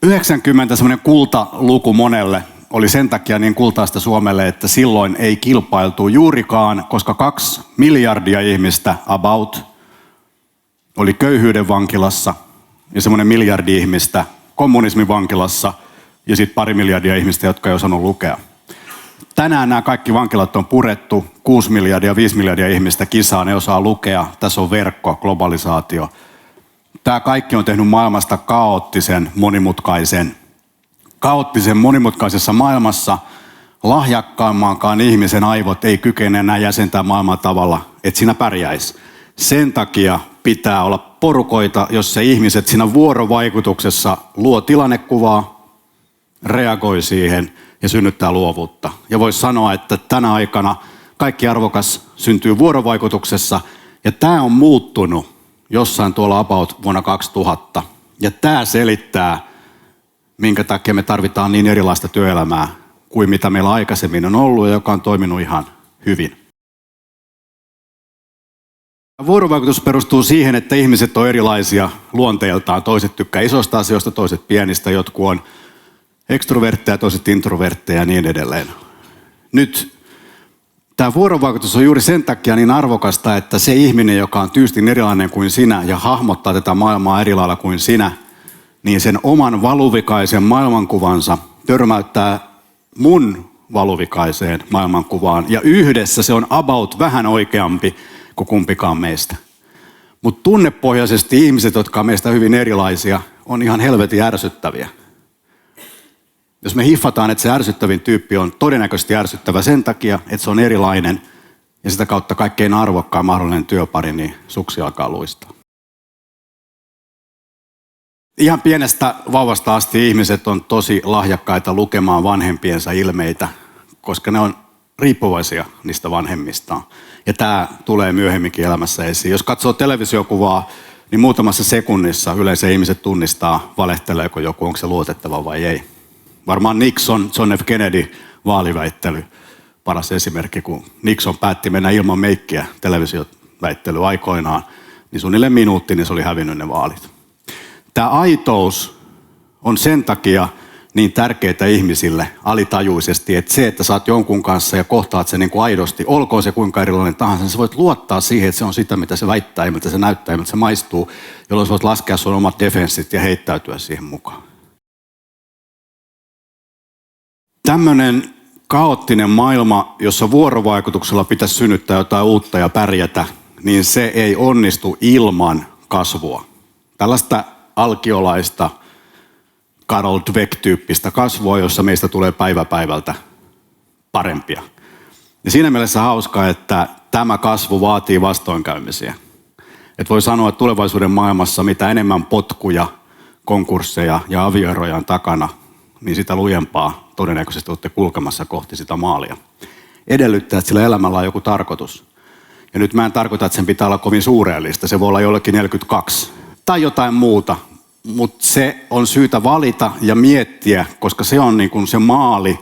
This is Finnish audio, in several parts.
90 semmoinen kultaluku monelle oli sen takia niin kultaista Suomelle, että silloin ei kilpailtu juurikaan, koska 2 miljardia ihmistä about oli köyhyyden vankilassa ja semmoinen miljardi ihmistä kommunismin vankilassa ja sitten 2 miljardia ihmistä, jotka ei osannut lukea. Tänään nämä kaikki vankilat on purettu, 6 miljardia, 5 miljardia ihmistä kisaa, ne osaa lukea, tässä on verkko, globalisaatio. Tämä kaikki on tehnyt maailmasta kaoottisen, monimutkaisessa maailmassa lahjakkaimmankaan ihmisen aivot ei kykene enää jäsentää maailmaa tavalla, että siinä pärjäisi. Sen takia pitää olla porukoita, jossa ihmiset siinä vuorovaikutuksessa luo tilannekuvaa, reagoi siihen ja synnyttää luovuutta. Ja voisi sanoa, että tänä aikana kaikki arvokas syntyy vuorovaikutuksessa ja tämä on muuttunut jossain tuolla about vuonna 2000. Ja tämä selittää, minkä takia me tarvitaan niin erilaista työelämää kuin mitä meillä aikaisemmin on ollut ja joka on toiminut ihan hyvin. Vuorovaikutus perustuu siihen, että ihmiset on erilaisia luonteeltaan. Toiset tykkää isoista asioista, toiset pienistä, jotkut on ekstrovertteja, toiset introvertteja ja niin edelleen. Nyt tämä vuorovaikutus on juuri sen takia niin arvokasta, että se ihminen, joka on tyystin erilainen kuin sinä ja hahmottaa tätä maailmaa eri lailla kuin sinä, niin sen oman valuvikaisen maailmankuvansa törmäyttää mun valuvikaiseen maailmankuvaan. Ja yhdessä se on about vähän oikeampi kuin kumpikaan meistä. Mutta tunnepohjaisesti ihmiset, jotka on meistä hyvin erilaisia, on ihan helvetin ärsyttäviä. Jos me hiffataan, että se ärsyttävin tyyppi on todennäköisesti ärsyttävä sen takia, että se on erilainen ja sitä kautta kaikkein arvokkaan mahdollinen työpari, niin suksi alkaa luistaa. Ihan pienestä vauvasta asti ihmiset on tosi lahjakkaita lukemaan vanhempiensa ilmeitä, koska ne on riippuvaisia niistä vanhemmistaan. Ja tämä tulee myöhemminkin elämässä esiin. Jos katsoo televisiokuvaa, niin muutamassa sekunnissa yleensä ihmiset tunnistaa, valehteleeko joku, onko se luotettava vai ei. Varmaan Nixon, John F. Kennedy vaaliväittely, paras esimerkki, kun Nixon päätti mennä ilman meikkiä televisioväittely aikoinaan, niin suunnilleen minuutti, niin se oli hävinnyt ne vaalit. Tämä aitous on sen takia niin tärkeää ihmisille alitajuisesti, että se, että sä oot jonkun kanssa ja kohtaat sen niin kuin aidosti, olkoon se kuinka erilainen tahansa, niin sä voit luottaa siihen, että se on sitä, mitä se väittää ja mitä se näyttää ja mitä se maistuu, jolloin sä voit laskea sun omat defenssit ja heittäytyä siihen mukaan. Tämmöinen kaoottinen maailma, jossa vuorovaikutuksella pitäisi synnyttää jotain uutta ja pärjätä, niin se ei onnistu ilman kasvua. Tällaista alkiolaista Carol Dweck-tyyppistä kasvua, jossa meistä tulee päivä päivältä parempia. Ja siinä mielessä hauskaa, että tämä kasvu vaatii vastoinkäymisiä. Et voi sanoa, että tulevaisuuden maailmassa mitä enemmän potkuja, konkursseja ja avioeroja on takana, niin sitä lujempaa todennäköisesti olette kulkemassa kohti sitä maalia. Edellyttää, että sillä elämällä on joku tarkoitus. Ja nyt mä en tarkoita, että sen pitää olla kovin suureellista. Se voi olla jollekin 42 tai jotain muuta. Mutta se on syytä valita ja miettiä, koska se on niin kuin se maali,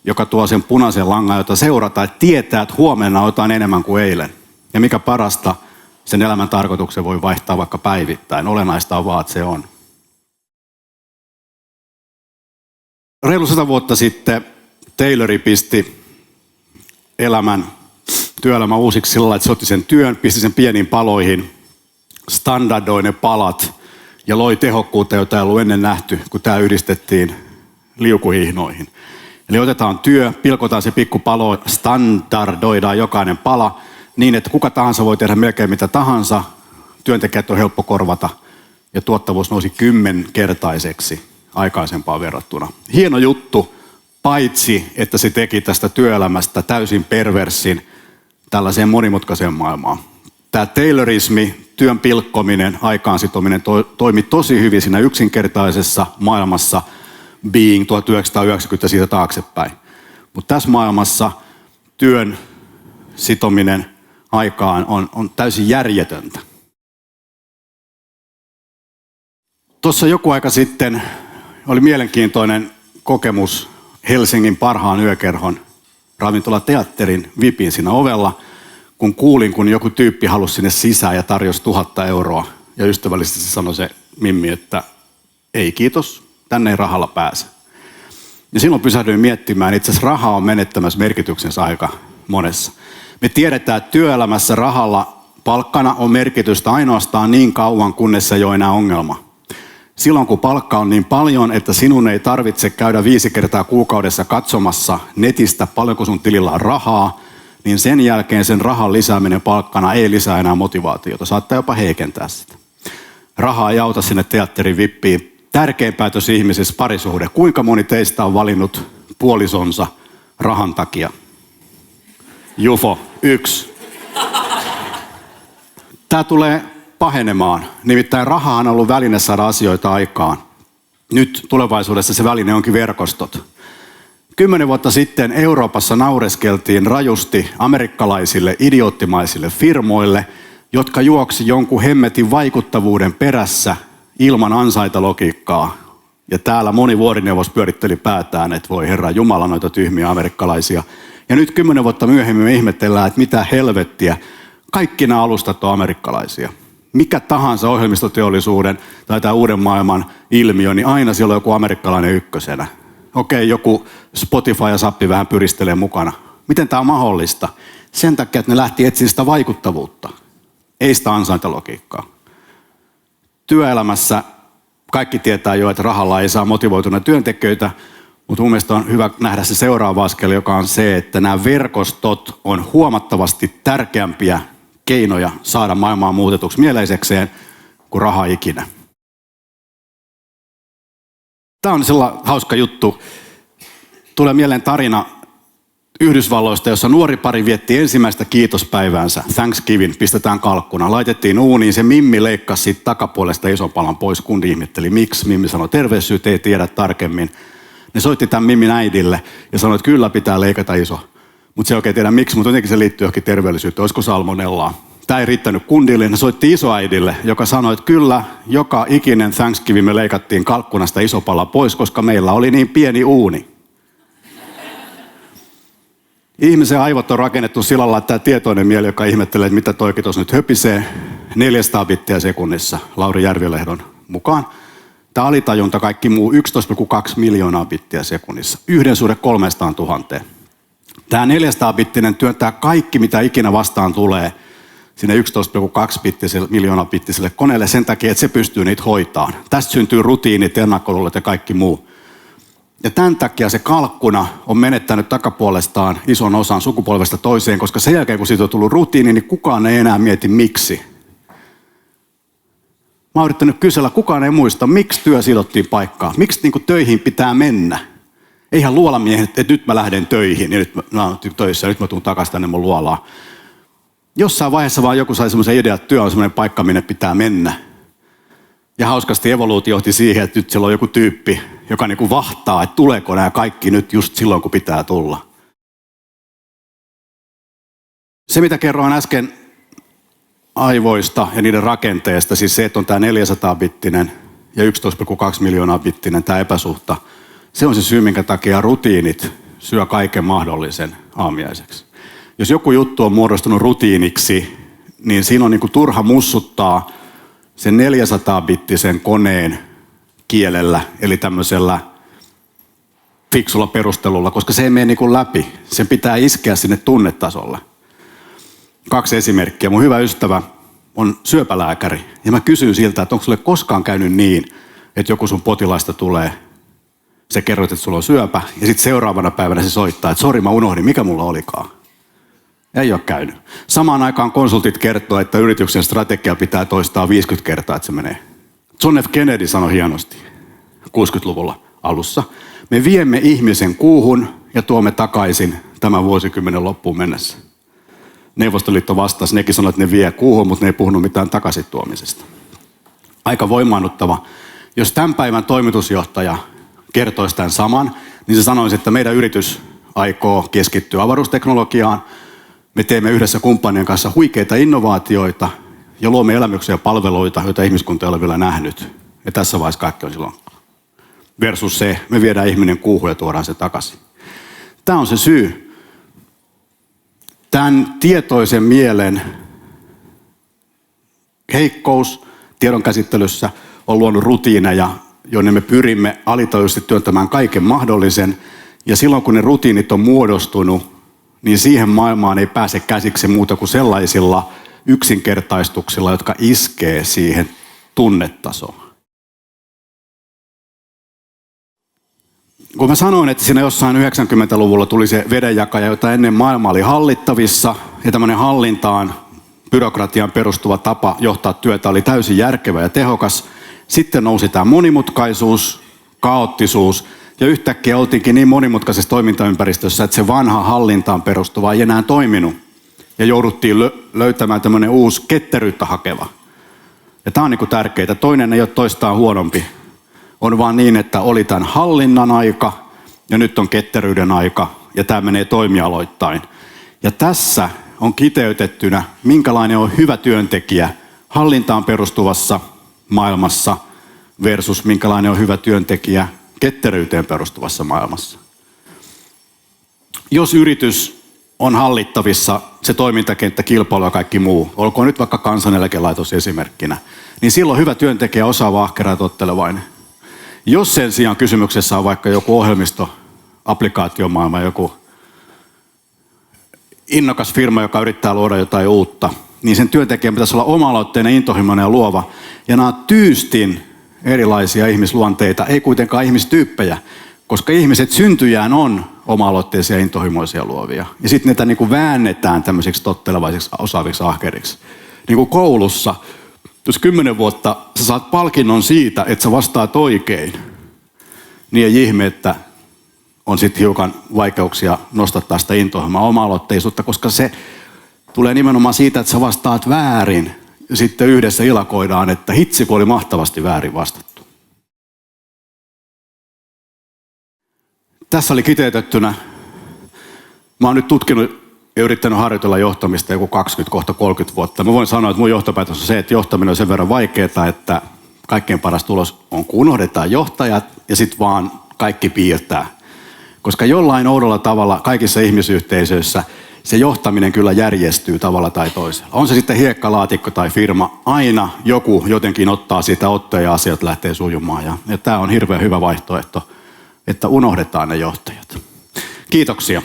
joka tuo sen punaisen langan, jota seurata, että tietää, että huomenna on jotain enemmän kuin eilen. Ja mikä parasta, sen elämän tarkoituksen voi vaihtaa vaikka päivittäin. Olennaista on vaan, että se on. Reilu 100 vuotta sitten Taylori pisti työelämän uusiksi sillä lailla, että se otti sen työn, pisti sen pieniin paloihin, standardoi ne palat ja loi tehokkuutta, jota ei ollut ennen nähty, kun tämä yhdistettiin liukuhihnoihin. Eli otetaan työ, pilkotaan se pikku palo, standardoidaan jokainen pala niin, että kuka tahansa voi tehdä melkein mitä tahansa, työntekijät on helppo korvata ja tuottavuus nousi 10-kertaiseksi aikaisempaan verrattuna. Hieno juttu, paitsi että se teki tästä työelämästä täysin perversin tällaiseen monimutkaiseen maailmaan. Tämä taylorismi, työn pilkkominen, aikaansitominen toimi tosi hyvin siinä yksinkertaisessa maailmassa being 1990 siitä taaksepäin. Mutta tässä maailmassa työn sitominen aikaan on täysin järjetöntä. Tuossa joku aika sitten oli mielenkiintoinen kokemus Helsingin parhaan yökerhon ravintola Teatterin VIPin siinä ovella, kun kuulin, kun joku tyyppi halusi sinne sisään ja tarjosi 1 000 euroa. Ja ystävällisesti sanoi se Mimmi, että ei kiitos, Tänne ei rahalla pääse. Ja silloin pysähdyin miettimään, itse asiassa raha on menettämässä merkityksensä aika monessa. Me tiedetään, että työelämässä rahalla palkkana on merkitystä ainoastaan niin kauan, kunnes se ei ole enää ongelma. Silloin kun palkka on niin paljon, että sinun ei tarvitse käydä 5 kertaa kuukaudessa katsomassa netistä paljonko sun tilillä on rahaa, niin sen jälkeen sen rahan lisääminen palkkana ei lisää enää motivaatiota. Saattaa jopa heikentää sitä. Rahaa ei auta sinne teatterin vippiin. Tärkein päätös ihmisessä parisuhde. Kuinka moni teistä on valinnut puolisonsa rahan takia? Jufo, 1. Tämä tulee pahenemaan. Nimittäin raha on ollut väline saada asioita aikaan. Nyt tulevaisuudessa se väline onkin verkostot. 10 vuotta sitten Euroopassa naureskeltiin rajusti amerikkalaisille idioottimaisille firmoille, jotka juoksi jonkun hemmetin vaikuttavuuden perässä ilman ansaintalogiikkaa. Ja täällä moni vuorineuvos pyöritteli päätään, että voi herra jumala noita tyhmiä amerikkalaisia. Ja nyt 10 vuotta myöhemmin me ihmetellään, että mitä helvettiä. Kaikki nämä alustat on amerikkalaisia. Mikä tahansa ohjelmistoteollisuuden tai tämä uuden maailman ilmiö, niin aina siellä on joku amerikkalainen ykkösenä. Okei, joku Spotify ja Sappi vähän pyristelee mukana. Miten tämä on mahdollista? Sen takia, että ne lähti etsiä sitä vaikuttavuutta. Ei sitä ansaintalogiikkaa. Työelämässä kaikki tietää jo, että rahalla ei saa motivoituneita työntekijöitä, mutta mun mielestä on hyvä nähdä se seuraava askel, joka on se, että nämä verkostot on huomattavasti tärkeämpiä keinoja saada maailmaa muutetuksi mieleisekseen kuin raha ikinä. Tämä on sellainen hauska juttu. Tulee mieleen tarina Yhdysvalloista, jossa nuori pari vietti ensimmäistä kiitospäiväänsä. Thanksgiving, pistetään kalkkuna. Laitettiin uuniin, se Mimmi leikkasi siitä takapuolesta ison palan pois. Kundi ihmetteli, miksi? Mimmi sanoi, terveyssyyt ei tiedä tarkemmin. Ne soitti tämän Mimmin äidille ja sanoi, että kyllä pitää leikata iso. Mutta se ei oikein tiedä miksi, mutta jotenkin se liittyy johonkin terveellisyyteen. Olisiko salmonellaa? Tämä ei riittänyt kundille. Ne soitti isoäidille, joka sanoi, että kyllä, joka ikinen Thanksgiving me leikattiin kalkkunasta iso pala pois, koska meillä oli niin pieni uuni. Ihmisen aivot on rakennettu sillä lailla, että tämä tietoinen mieli, joka ihmettelee, että mitä toikin tuossa nyt höpisee, 400 bittiä sekunnissa Lauri Järvilehdon mukaan. Tämä alitajunta kaikki muu 11,2 miljoonaa bittiä sekunnissa. 1:300 000. Tämä 400-bittinen työntää kaikki, mitä ikinä vastaan tulee sinne 11,2 miljoonaa bittiselle koneelle sen takia, että se pystyy niitä hoitamaan. Tästä syntyy rutiinit, ennakkoluulot ja kaikki muu. Ja tämän takia se kalkkuna on menettänyt takapuolestaan ison osan sukupolvesta toiseen, koska sen jälkeen kun siitä on tullut rutiini, niin kukaan ei enää mieti miksi. Mä oon yrittänyt kysellä, kukaan ei muista, miksi työ sidottiin paikkaan. Miksi niin kuin töihin pitää mennä? Eihän luolamiehet, että nyt mä lähden töihin ja nyt mä oon töissä ja nyt mä tuun takaisin tänne mun luolaan. Jossain vaiheessa vaan joku sai semmoisen idean, että työ on semmoinen paikka, minne pitää mennä. Ja hauskasti evoluutio johti siihen, että nyt siellä on joku tyyppi, joka niin kuin vahtaa, että tuleeko nämä kaikki nyt just silloin, kun pitää tulla. Se, mitä kerroin äsken aivoista ja niiden rakenteesta, siis se, että on tämä 400-bittinen ja 11,2 miljoonaa bittinen, tämä epäsuhta, se on se syy, minkä takia rutiinit syö kaiken mahdollisen aamiaiseksi. Jos joku juttu on muodostunut rutiiniksi, niin siinä on niin kuin turha mussuttaa sen 400-bittisen koneen kielellä, eli tämmöisellä fiksulla perustelulla, koska se ei mene niin kuin läpi. Sen pitää iskeä sinne tunnetasolle. 2 esimerkkiä. Mun hyvä ystävä on syöpälääkäri, ja mä kysyn siltä, että onko sulle koskaan käynyt niin, että joku sun potilaista tulee, se kerroit, että sulla on syöpä, ja sitten seuraavana päivänä se soittaa, että sori, mä unohdin, mikä mulla olikaan. Ei ole käynyt. Samaan aikaan konsultit kertoo, että yrityksen strategia pitää toistaa 50 kertaa, että se menee. John F. Kennedy sanoi hienosti 60-luvulla alussa. Me viemme ihmisen kuuhun ja tuomme takaisin tämän vuosikymmenen loppuun mennessä. Neuvostoliitto vastasi, nekin sanoi, että ne vie kuuhun, mutta ne ei puhunut mitään takaisin tuomisesta. Aika voimaannuttava. Jos tämän päivän toimitusjohtaja kertoisi tämän saman, niin se sanoisi, että meidän yritys aikoo keskittyä avaruusteknologiaan. Me teemme yhdessä kumppanien kanssa huikeita innovaatioita ja luomme elämyksiä ja palveluita, joita ihmiskunta ei ole vielä nähnyt. Ja tässä vaiheessa kaikki on silloin. Versus se, me viedään ihminen kuuhun ja tuodaan se takaisin. Tämä on se syy. Tämän tietoisen mielen heikkous tiedonkäsittelyssä on luonut rutiineja, jonne me pyrimme alitajuisesti työntämään kaiken mahdollisen. Ja silloin kun ne rutiinit on muodostunut, niin siihen maailmaan ei pääse käsiksi muuta kuin sellaisilla yksinkertaistuksilla, jotka iskee siihen tunnetasoon. Kun mä sanoin, että siinä jossain 90-luvulla tuli se vedenjakaja, jota ennen maailma oli hallittavissa, ja tämmöinen hallintaan, byrokratiaan perustuva tapa johtaa työtä oli täysin järkevä ja tehokas. Sitten nousi tämä monimutkaisuus, kaoottisuus, ja yhtäkkiä oltiinkin niin monimutkaisessa toimintaympäristössä, että se vanha hallintaan perustuva ei enää toiminut. Ja jouduttiin löytämään tämmöinen uusi ketteryyttä hakeva. Ja tämä on niin kuin tärkeää. Toinen ei ole toistaan huonompi. On vaan niin, että oli tämän hallinnan aika ja nyt on ketteryyden aika ja tämä menee toimialoittain. Ja tässä on kiteytettynä, minkälainen on hyvä työntekijä hallintaan perustuvassa maailmassa versus minkälainen on hyvä työntekijä ketteryyteen perustuvassa maailmassa. Jos yritys on hallittavissa, se toimintakenttä, kilpailu ja kaikki muu, olkoon nyt vaikka Kansaneläkelaitos esimerkkinä, niin silloin hyvä työntekijä, osaava, ahkera ja tottelevainen. Jos sen sijaan kysymyksessä on vaikka joku ohjelmisto, applikaatiomaailma, joku innokas firma, joka yrittää luoda jotain uutta, niin sen työntekijän pitäisi olla oma-aloitteinen, intohimoinen ja luova. Ja nämä on tyystin erilaisia ihmisluonteita, ei kuitenkaan ihmistyyppejä, koska ihmiset syntyjään on oma-aloitteisia, intohimoisia, luovia. Ja sitten niitä niin kuin väännetään tämmöisiksi tottelevaisiksi, osaaviksi, ahkeriksi. Niin kuin koulussa, jos 10 vuotta sä saat palkinnon siitä, että sä vastaat oikein, niin ei ihme, että on sitten hiukan vaikeuksia nostattaa sitä intohimoa oma-aloitteisuutta, koska se tulee nimenomaan siitä, että sä vastaat väärin. Ja sitten yhdessä ilakoidaan, että hitsi, kun oli mahtavasti väärin vastattu. Tässä oli kiteytettynä. Mä oon nyt tutkinut ja yrittänyt harjoitella johtamista joku 20, kohta 30 vuotta. Mä voin sanoa, että mun johtopäätös on se, että johtaminen on sen verran vaikeaa, että kaikkein paras tulos on, kun unohdetaan johtajat ja sitten vaan kaikki piirtää. Koska jollain oudolla tavalla kaikissa ihmisyhteisöissä se johtaminen kyllä järjestyy tavalla tai toisella. On se sitten hiekkalaatikko tai firma, aina joku jotenkin ottaa siitä otteen ja asiat lähtee sujumaan. Ja tämä on hirveän hyvä vaihtoehto, että unohdetaan ne johtajat. Kiitoksia.